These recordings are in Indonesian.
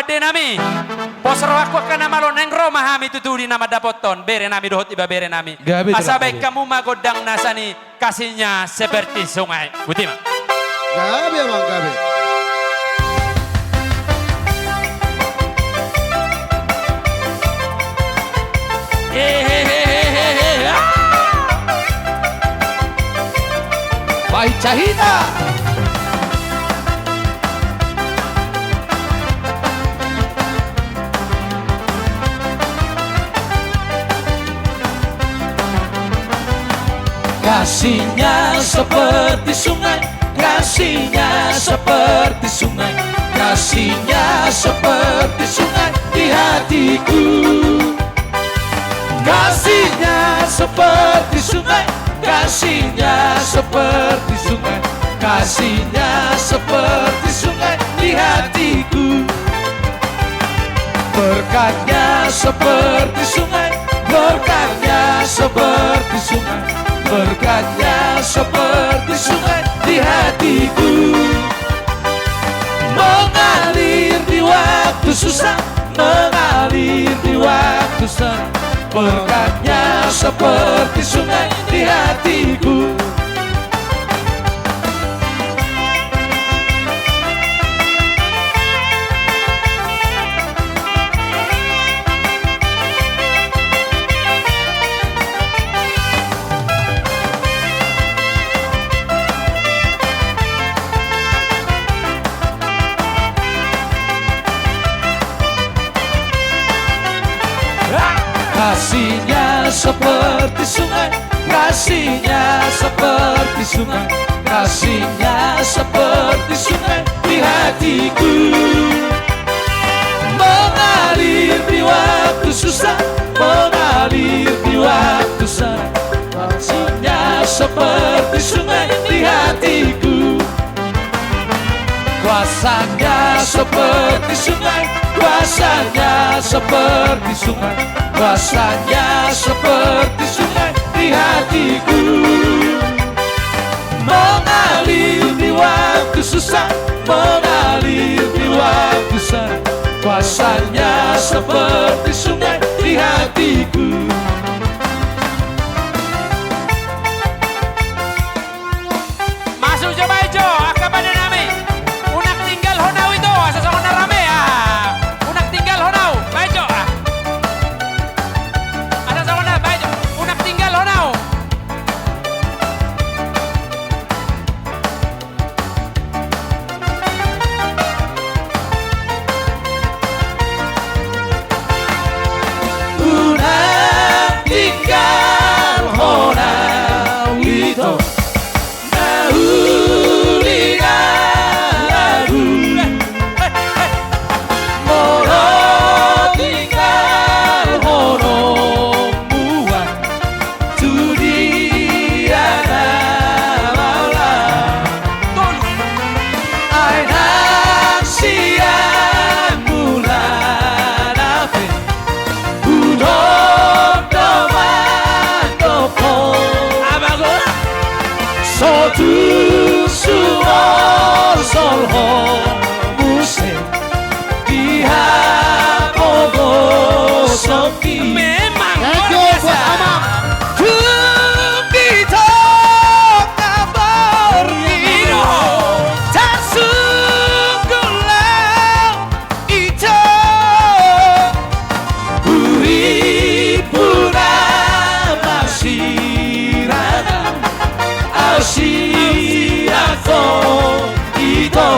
akabade nami. Posro aku kana malo neng Roma hami tutuli nama dapoton. Bere nami dohot iba bere nami. Gabi Asabay telah. kamu magodang nasani kasihnya seperti sungai. Butima. Gabi emang gabi. Baik Cahita. Kasihnya seperti sungai, kasihnya seperti sungai, kasihnya seperti sungai di hatiku. Kasihnya seperti sungai, kasihnya seperti sungai, kasihnya seperti sungai di hatiku. Berkatnya seperti sungai, berkatnya seperti sungai, berkatnya seperti sungai di hatiku. Mengalir di waktu susah, mengalir di waktu senang, berkatnya seperti sungai di hatiku. Kasihnya seperti sungai, kasihnya seperti sungai, kasihnya seperti sungai di hatiku. Mengalir di waktu susah, mengalir di waktu senang, kasihnya seperti sungai di hatiku. Kuasanya seperti sungai, kuasanya seperti sungai, kuasanya seperti sungai di hatiku. Mengalir di waktu susah, mengalir di waktu senang, kuasanya seperti sungai di hatiku. Masuk coba ijo, akabade nami. Unak tinggal honau itu, asal sama rame ah. Unak tinggal honau, baijo ah. Asal sama baijo, unak tinggal honau. Unak tinggal honau itu. Tu suo solho muse dia pogo soki. Memang Thank luar you biasa. buat Amang. Kumbito kabarino tasunggulau ito uripuna masirana Asiako ito.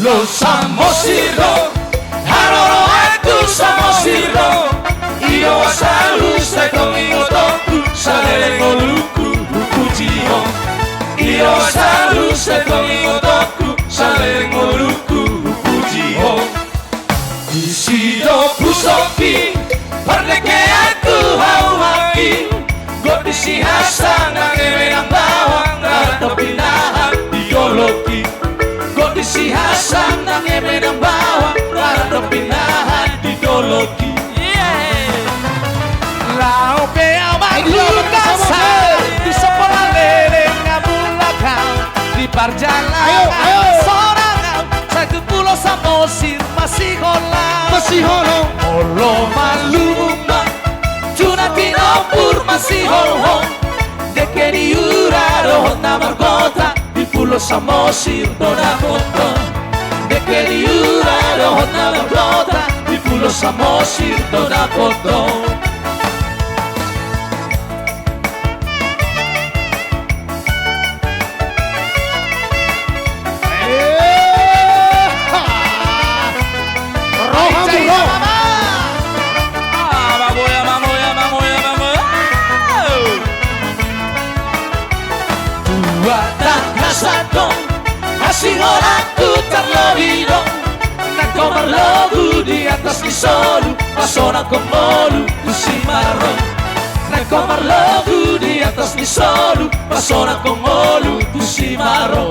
Los amosiro, haroro tu samosiro. Io asalu sai conmigo toku, sale luku lukujiho. Io asalu sai conmigo toku, sale luku lukujiho. Isido pusoki, parle que aku hawaki. Godisi hasan nang bawang rata pinahan biologi. Godisi hasan nang bawang rata pinahan ideologi. Lau pe amarlu kasar di sekolah leleng ngabulakau di perjalanan sorangan satu pulau Samosir masih holang olo maluma tuna pinopur masih hong deke di uraro namar kota di pulau Samosir dona foto deke di uraro namar kota di pulau Samosir dona foto. Así aku terlovido nak komar logu di atas di solu pasona komolu kusimaro nak komar logu di atas di solu pasona komolu kusimaro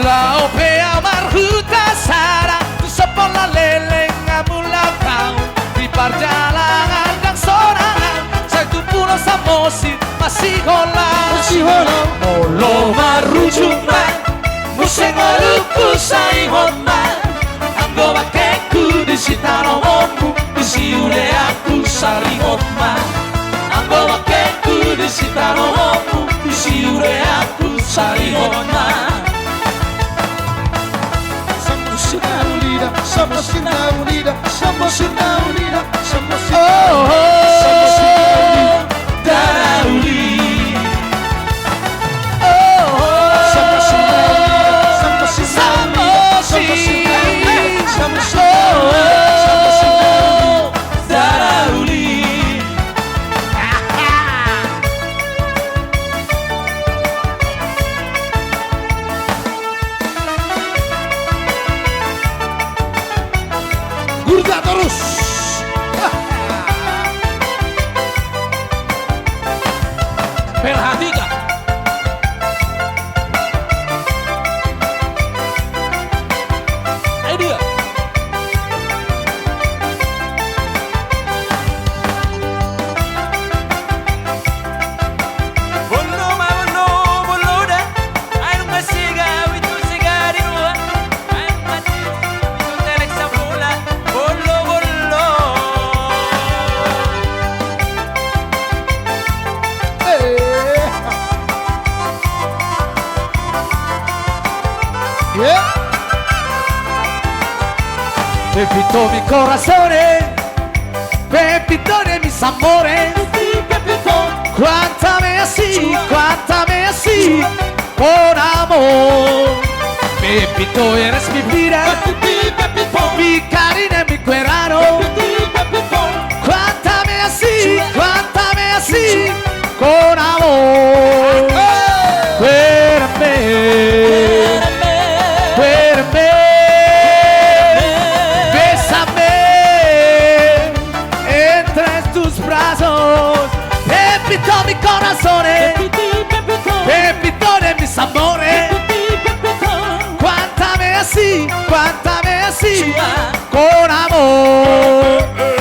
lao pe amar huta sara tu sepola leleng amulakau di perjalanan dan sorangan satu pulau Samosir masih holang olo marujuma musengoluku saihonma anggo bakeku di sitaro momu di siure aku sarihonma anggo bakeku di sitaro momu di siure aku sarihonma Samosir unida Samosir unida Samosir unida Samosir Darauli Gurda terus. Perhatikan. Ayo dia. Bolo dah. Ayo masih gawe itu segari dua. Ayo masih itu telek sabula. Bolo. Pepito mi corazone, Pepitone mis amores, cuántame así, con amor. Pepito eres mi vida, mi carina, mi cuerano. Cuántame así, con amor. Cuérame, bésame entre tus brazos. Pepito mi corazón, Pepito de mis amores. Cuántame así, con amor.